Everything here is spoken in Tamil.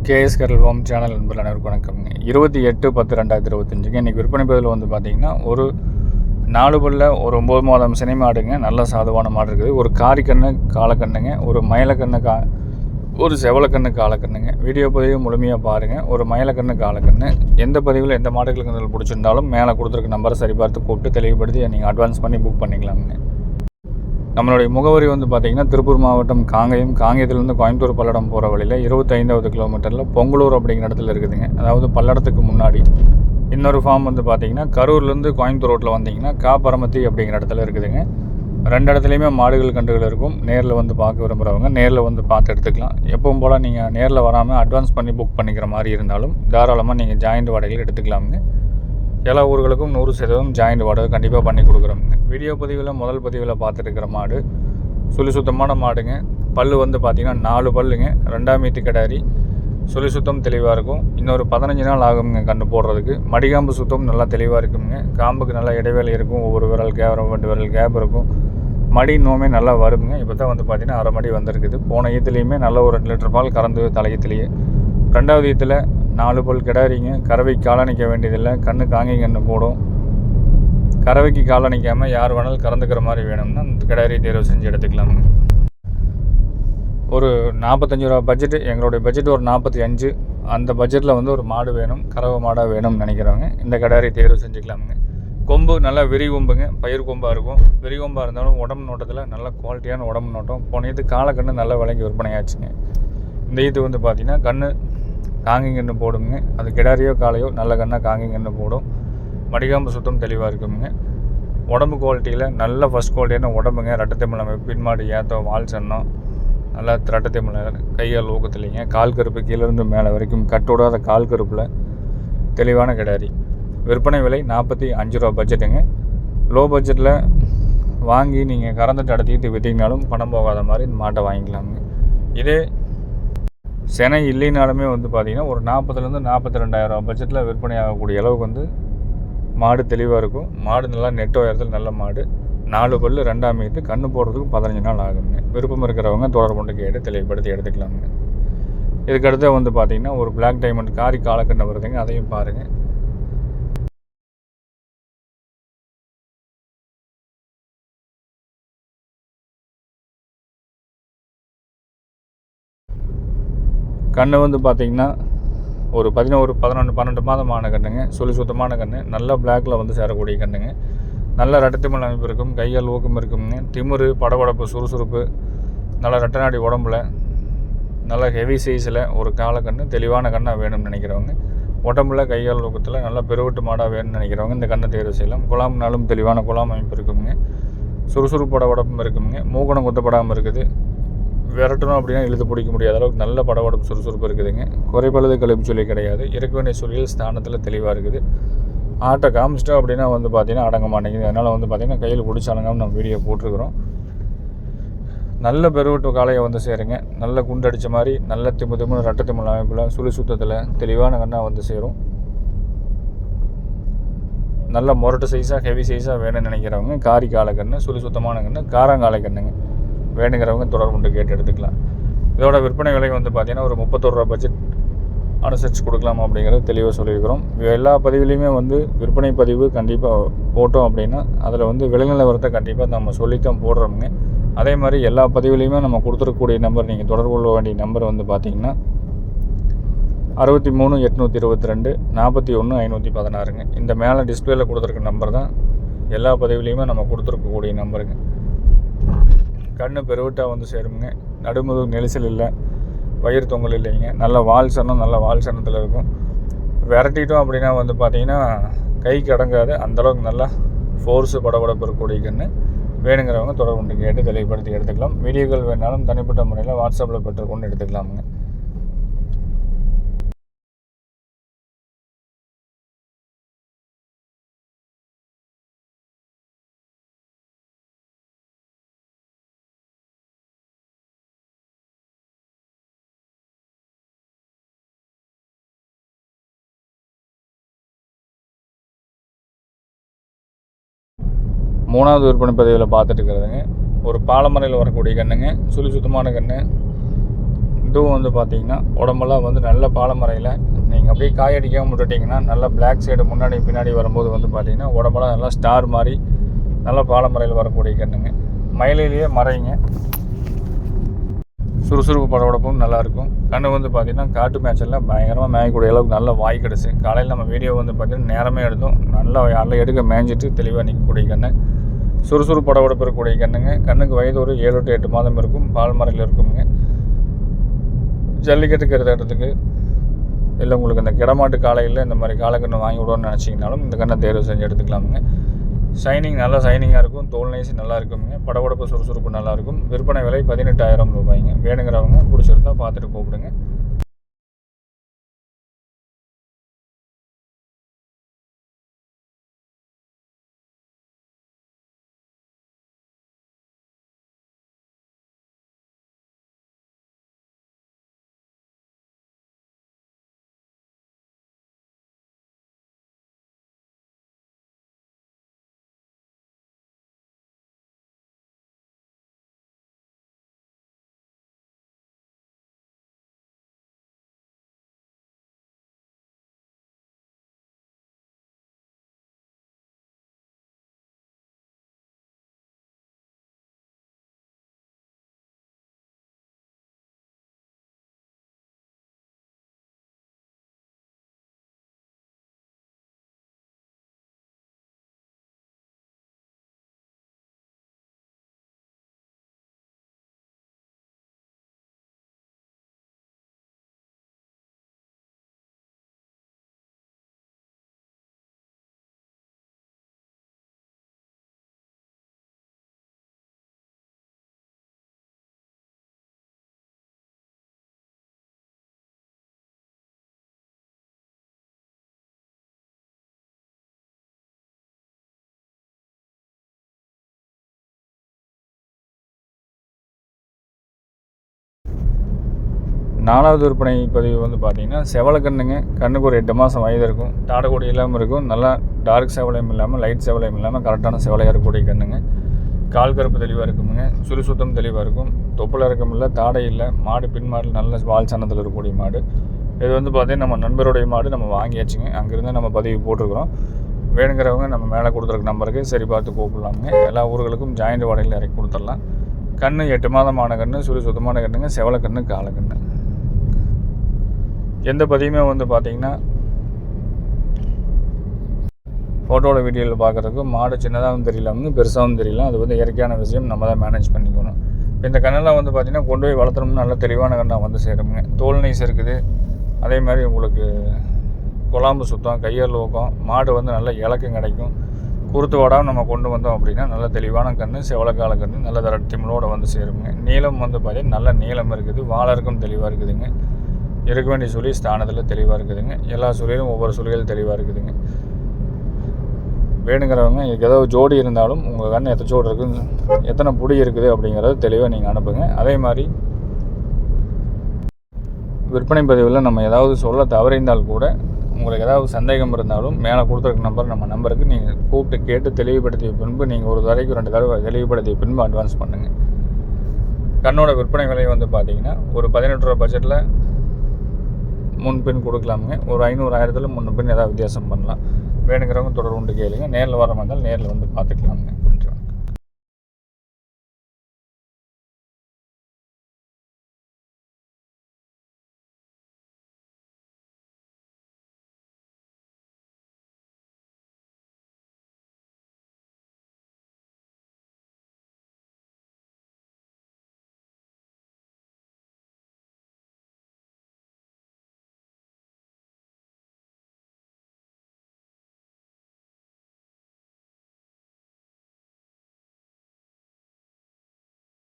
கேஎஸ் கரல் ஃபார்ம் சேனல் நண்பர்கள் அனைவருக்கும் வணக்கம்ங்க. 28/10/2025 இன்றைக்கி விற்பனை பதிவில் வந்து பார்த்திங்கன்னா ஒரு 4 பல்ல ஒரு 9 மாதம் சினை மாடுங்க. நல்ல சாதுவான மாடு இருக்குது. ஒரு காரிக்கண்ணு காலக்கண்ணுங்க, ஒரு மயிலக்கண்ணு ஒரு செவலக்கண்ணு காலக்கண்ணுங்க. வீடியோ பதிவு முழுமையாக பாருங்கள். ஒரு மயிலக்கண்ணு காலக்கண்ணு எந்த பதிவில் எந்த மாடுகளுக்கு பிடிச்சிருந்தாலும் மேலே கொடுத்துருக்க நம்பரை சரிபார்த்து கூப்பிட்டு தெளிவுபடுத்தி நீங்கள் அட்வான்ஸ் பண்ணி புக் பண்ணிக்கலாமுங்க. நம்மளுடைய முகவரி வந்து பார்த்திங்கன்னா திருப்பூர் மாவட்டம் காங்கேயத்துலேருந்து கோயம்புத்தூர் பல்லடம் போகிற வழியில் 25வது கிலோமீட்டரில் பொங்கலூர் அப்படிங்கிற இடத்துல இருக்குதுங்க. அதாவது பல்லடத்துக்கு முன்னாடி. இன்னொரு ஃபார்ம் வந்து பார்த்திங்கன்னா கரூர்லேருந்து கோயம்புத்தூர் ரோட்டில் வந்தீங்கன்னா காப்பரமத்தி அப்படிங்கிற இடத்துல இருக்குதுங்க. 2 இடத்துலையுமே மாடுகள் கன்றுகள் இருக்கும். நேரில் வந்து பார்க்க விரும்புகிறவங்க நேரில் வந்து பார்த்து எடுத்துக்கலாம். எப்பவும் போல் நீங்கள் நேரில் வராமல் அட்வான்ஸ் பண்ணி புக் பண்ணிக்கிற மாதிரி இருந்தாலும் தாராளமாக நீங்கள் ஜாயிண்ட் வாடகையில் எடுத்துக்கலாமுங்க. எல்லா ஊர்களுக்கும் 100% ஜாயிண்ட் வாடகை கண்டிப்பாக பண்ணி கொடுக்குறோங்க. வீடியோ பதிவில் முதல் பதிவில் பார்த்துருக்கிற மாடு சுழி சுத்தமான மாடுங்க. பல் வந்து பார்த்திங்கன்னா 4 பல்லுங்க. 2ஆம் மீத்து கிடாரி. சுழி சுத்தம் தெளிவாக இருக்கும். இன்னொரு 15 நாள் ஆகுங்க கன்று போடுறதுக்கு. மடிகாம்பு சுத்தம் நல்லா தெளிவாக இருக்குங்க. காம்புக்கு நல்லா இடைவேளை இருக்கும். ஒவ்வொரு விரல் கேப் 2 விரல் கேப் இருக்கும். மடி இன்னுமே நல்லா வருங்க. இப்போ தான் வந்து பார்த்திங்கன்னா அரை மடி வந்திருக்குது. போன ஈத்துலேயுமே நல்ல ஒரு 2 லிட்டர் பால் கறந்து தலையத்துலேயே. 2வது ஈத்தில் 4 பல் கிடாரிங்க. கறவைக்கு காலை நிற்க வேண்டியதில்லை. கண்ணு காங்கி கன்று போடும். கறவைக்கு காலை நிற்காமல் யார் வேணாலும் கறந்துக்கிற மாதிரி வேணும்னா இந்த கிடாரி தேர்வு செஞ்சு எடுத்துக்கலாமுங்க. ஒரு 45 ரூபா பட்ஜெட்டு. எங்களுடைய பட்ஜெட் ஒரு 45. அந்த பட்ஜெட்டில் வந்து ஒரு மாடு வேணும், கறவை மாடாக வேணும்னு நினைக்கிறவங்க இந்த கிடாரி தேர்வு செஞ்சுக்கலாமுங்க. கொம்பு நல்லா விரி கொம்புங்க. பயிர் கொம்பாக இருக்கும். விரி கொம்பாக இருந்தாலும் உடம்பு நோட்டத்தில் நல்ல குவாலிட்டியான உடம்பு நோட்டம். போன இது காலக்கண்ணு நல்லா விலைக்கு விற்பனையாச்சுங்க. இந்த இது வந்து பார்த்திங்கன்னா கண்ணு காங்கி கன்று போடுங்க. அது கிடாரியோ காலையோ நல்ல கண்ணாக காங்கி கன்று போடும். மடிகாம்பு சுத்தம் தெளிவாக இருக்குங்க. உடம்பு குவாலிட்டியில் நல்ல ஃபஸ்ட் குவாலிட்டியான உடம்புங்க. ரெட்டத்தைமலை பின்மாடி ஏத்தம் வால் சன்னம் நல்லா ரெட்டத்தைமலை கையால் ஊக்கத்துலிங்க. கால் கருப்பு கீழேருந்து மேலே வரைக்கும் கட்டோடாத கால் கருப்பில் தெளிவான கிடாரி. விற்பனை விலை 45 ரூபா பட்ஜெட்டுங்க. லோ பட்ஜெட்டில் வாங்கி நீங்கள் கறந்துட்டு அடத்திக்கிட்டு விற்றிங்கனாலும் பணம் போகாத மாதிரி இந்த மாட்டை வாங்கிக்கலாமுங்க. இதே செனை இல்லைனாலுமே வந்து பார்த்திங்கன்னா ஒரு 40லேருந்து 42,000 ரூபா பட்ஜெட்டில் விற்பனை ஆகக்கூடிய அளவுக்கு வந்து மாடு தெளிவாக இருக்கும். மாடு நல்லா நெட் உயரத்தில் நல்ல மாடு. 4 பல்லு 2ஆம் மீத்து கன்று போடுறதுக்கு 15 நாள் ஆகுங்க. விருப்பம் இருக்கிறவங்க தொடர்பு கொண்டு கேட்டு தெளிவுபடுத்தி எடுத்துக்கலாமுங்க. இதுக்கடுத்து வந்து பார்த்திங்கன்னா ஒரு பிளாக் டைமண்ட் காரி காலக்கண்ணு வருதுங்க. அதையும் பாருங்கள். கன்று வந்து பார்த்திங்கன்னா ஒரு 11, 12 மாதம் ஆன கன்றுங்க. சுழி சுத்தமான கன்று. நல்ல பிளாக்கில் வந்து சேரக்கூடிய கன்றுங்க. நல்ல ரெட்டத்திமல் அமைப்பு இருக்கும். கையால் ஊக்கம் இருக்குங்க. திமிரு படபடப்பு சுறுசுறுப்பு நல்ல ரெட்டநாடி உடம்புல நல்ல ஹெவி சைஸில் ஒரு காலக்கன்று தெளிவான கண்ணாக வேணும்னு நினைக்கிறவங்க, உடம்புல கையால் ஊக்கத்தில் நல்லா பெருவிட்டு மாடாக வேணும்னு நினைக்கிறவங்க இந்த கண்ணை தேர்வு செய்யலாம். குழாம்னாலும் தெளிவான குழாம் அமைப்பு இருக்குங்க. சுறுசுறுப்பு படபடப்பும் இருக்குங்க. மூக்கணம் குத்தப்படாமல் இருக்குது. விரட்டணும் அப்படின்னா இழுத்து பிடிக்க முடியாத அளவுக்கு நல்ல படபடப்பு சுறுசுறுப்பு இருக்குதுங்க. குறைபழுது கழிப்பு சொல்லி கிடையாது. இருக்க வேண்டிய சூழல் ஸ்தானத்தில் தெளிவாக இருக்குது. ஆட்டை காமிச்சிட்டோம் அப்படின்னா வந்து பார்த்திங்கன்னா அடங்க மாட்டேங்குது. அதனால் வந்து பார்த்திங்கன்னா கையில் பிடிச்சி அடங்காமல் நம்ம வீடியோ போட்டிருக்கிறோம். நல்ல பெருவிட்டு காலையை வந்து சேருங்க. நல்ல குண்டடித்த மாதிரி நல்ல திமுதிமுன்னு ரெட்டத்திமுள் அமைப்பில் சுழி சுத்தத்தில் தெளிவான கண்ணாக வந்து சேரும். நல்ல முரட்டு சைஸாக ஹெவி சைஸாக வேணும்னு நினைக்கிறவங்க காரி காலக்கண்ணு சுழி சுத்தமான கண்ணு காராங்காலை கண்ணுங்க வேணுங்கிறவங்க தொடர்பு கொண்டு கேட்டு எடுத்துக்கலாம். இதோட விற்பனை விலை வந்து பார்த்திங்கன்னா ஒரு 31 ரூபா பட்ஜெட் அனுசரித்து கொடுக்கலாம் அப்படிங்கிறது தெளிவாக சொல்லியிருக்கிறோம். எல்லா பதிவுலேயுமே வந்து விற்பனை பதிவு கண்டிப்பாக போட்டோம் அப்படின்னா அதில் வந்து விலைநிலவரத்தை கண்டிப்பாக நம்ம சொல்லித்தான் போடுறோமுங்க. அதே மாதிரி எல்லா பதிவுலேயுமே நம்ம கொடுத்துருக்கக்கூடிய நம்பர் நீங்கள் தொடர்பு கொள்ள வேண்டிய நம்பர் வந்து பார்த்திங்கன்னா 63 822 41 516ங்க. இந்த மேலே டிஸ்பிளேயில் கொடுத்துருக்க நம்பர் தான் எல்லா பதிவுலேயுமே நம்ம கொடுத்துருக்கக்கூடிய நம்பருங்க. கண்ணு பெருவிட்டாக வந்து சேருங்க. நடுமுதுகு நெரிசல் இல்லை. வயிறு தொங்கல் இல்லைங்க. நல்ல வால் சன்னம் நல்ல வால் சன்னத்தில் இருக்கும். விரட்டிட்டோம் அப்படின்னா வந்து பார்த்திங்கன்னா கைக்கு அடங்காது. அந்தளவுக்கு நல்லா ஃபோர்ஸு படபடப்பு இருக்கக்கூடிய கன்று வேணுங்கிறவங்க தொடர்பு கொண்டு கேட்டு தெளிவுபடுத்தி எடுத்துக்கலாம். வீடியோக்கள் வேணாலும் தனிப்பட்ட முறையில் வாட்ஸ்அப்பில் பெற்றுக்கொண்டு எடுத்துக்கலாமுங்க. மூணாவது விற்பனை பதிவில் பார்த்துட்டு இருக்கிறதுங்க ஒரு பாலமரையில் வரக்கூடிய கன்றுங்க. சுழி சுத்தமான கன்று. இதுவும் வந்து பார்த்திங்கன்னா உடம்பெல்லாம் வந்து நல்ல பாலமறையில் நீங்கள் அப்படியே காயடிக்காமல் விட்டுட்டிங்கன்னா நல்லா பிளாக் சைடு முன்னாடி பின்னாடி வரும்போது வந்து பார்த்திங்கன்னா உடம்பெல்லாம் நல்லா ஸ்டார் மாதிரி நல்லா பாலமறையில் வரக்கூடிய கண்ணுங்க. மயிலையிலேயே மறைங்க, சுறுசுறுப்பு படபடப்பும் நல்லாயிருக்கும். கண்ணு வந்து பார்த்திங்கன்னா காட்டு மேய்ச்சலில் பயங்கரமாக மேயக்கூடிய அளவுக்கு நல்ல வாய் கிடச்சி. காலையில் நம்ம வீடியோ வந்து பார்த்திங்கன்னா நேரமே எடுத்தோம், நல்லா யாரில் எடுக்க மேய்ஞ்சிட்டு தெளிவாக நிற்கக்கூடிய கண்ணு, சுறுசுறுப்பு படபடப்பு இருக்கக்கூடிய கண்ணுங்க. கண்ணுக்கு வயது ஒரு 7 to 8 மாதம் இருக்கும், பால் மறையில் இருக்குங்க. ஜல்லிக்கட்டுக்கு இடத்துக்கு இல்லை உங்களுக்கு இந்த கிடமாட்டு காலையில் இந்த மாதிரி காலக்கண்ணு வாங்கி விடணும்னு நினச்சிங்கனாலும் இந்த கண்ணை தேர்வு செஞ்சு எடுத்துக்கலாமுங்க. ஷைனிங் நல்லா ஷைனிங்காக இருக்கும், தோல் நைசி நல்லா இருக்குங்க, படபடப்பு சுறுசுறுப்பு நல்லாயிருக்கும். விற்பனை விலை 18,000 ரூபாய்ங்க. வேணுங்கிறவங்க பிடிச்சிருந்தா பார்த்துட்டு கூப்பிடுங்க. நாலாவது விற்பனை பதிவு வந்து பார்த்திங்கன்னா செவலை கண்ணுங்க. கண்ணுக்கு ஒரு 8 மாதம் வயது இருக்கும், தாடக்கூடிய இல்லாமல் இருக்கும், நல்லா டார்க் செவலையும் இல்லாமல் லைட் செவலையும் இல்லாமல் கரெக்டான செவலையாக இருக்கக்கூடிய கண்ணுங்க. கால் கருப்பு தெளிவாக இருக்குங்க, சுறுசுத்தம் தெளிவாக இருக்கும், தொப்புள் இறக்கம் இல்லை, தாடை இல்லை, மாடு பின் மாடு நல்ல வால் சன்னத்தில் இருக்கக்கூடிய மாடு. இது வந்து பார்த்திங்கன்னா நம்ம நண்பருடைய மாடு, நம்ம வாங்கியாச்சுங்க, அங்கேருந்து நம்ம பதிவு போட்டிருக்கிறோம். வேணுங்கிறவங்க நம்ம மேலே கொடுத்துருக்க நம்பருக்கு சரி பார்த்து கூப்பிடலாமுங்க. எல்லா ஊர்களுக்கும் ஜாயிண்ட் வாடகையில் இறக்கி கொடுத்துடலாம். கண்ணு 8 மாதமான கண்ணு, சுறுசுத்தமான கண்ணுங்க, செவலை கண்ணு, காலை கண்ணு. எந்த பதிவுமே வந்து பார்த்திங்கன்னா ஃபோட்டோவில் வீடியோவில் பார்க்குறதுக்கு மாடு சின்னதாகவும் தெரியலாமுங்க, பெருசாகவும் தெரியல. அது வந்து இயற்கையான விஷயம், நம்ம தான் மேனேஜ் பண்ணிக்கணும். இந்த கண்ணெல்லாம் வந்து பார்த்திங்கன்னா கொண்டு போய் வளர்த்தணும்னு நல்ல தெளிவான கண்ணாக வந்து சேருங்க. தோல் நைஸ் இருக்குது, அதே மாதிரி உங்களுக்கு குழாம்பு சுத்தம், கையால் ஊக்கம், மாடு வந்து நல்ல இலக்கம் கிடைக்கும். குறுத்து வாடாமல் நம்ம கொண்டு வந்தோம் அப்படின்னா நல்ல தெளிவான கன்று, செவலக்கால கன்று, நல்ல தரட்டிமலோடு வந்து சேருங்க. நீளம் வந்து பார்த்திங்கன்னா நல்ல நீளம் இருக்குது, வாழருக்கும் தெளிவாக இருக்குதுங்க. இருக்க வேண்டிய சுழி ஸ்தானத்தில் தெளிவாக இருக்குதுங்க. எல்லா சுழியிலும் ஒவ்வொரு சுழிகள் தெளிவாக இருக்குதுங்க. வேணுங்கிறவங்க ஏதோ ஜோடி இருந்தாலும் உங்கள் கண் எத்தனை ஜோடி இருக்குது, எத்தனை புடி இருக்குது அப்படிங்கிறத தெளிவாக நீங்கள் அனுப்புங்க. அதே மாதிரி விற்பனை பதிவில் நம்ம ஏதாவது சொல்ல தவறிந்தால் கூட உங்களுக்கு ஏதாவது சந்தேகம் இருந்தாலும் மேலே கொடுத்துருக்க நம்பர், நம்ம நம்பருக்கு நீங்கள் கூப்பிட்டு கேட்டு தெளிவுபடுத்திய பின்பு நீங்கள் ஒரு தடவைக்கு 2 தடவை தெளிவுபடுத்திய பின்பு அட்வான்ஸ் பண்ணுங்கள். கண்ணோட விற்பனை விலை வந்து பார்த்திங்கன்னா ஒரு 18 ரூபா பட்ஜெட்டில் முன்பின் கொடுக்கலாமுங்க. ஒரு 500-1000 முன்பின் ஏதாவது வித்தியாசம் பண்ணலாம். வேணுங்கிறவங்க தொடர்பு கேளுங்க. நேரில் வர மாதிரி நேரில் வந்து பார்த்துக்கலாமுங்க.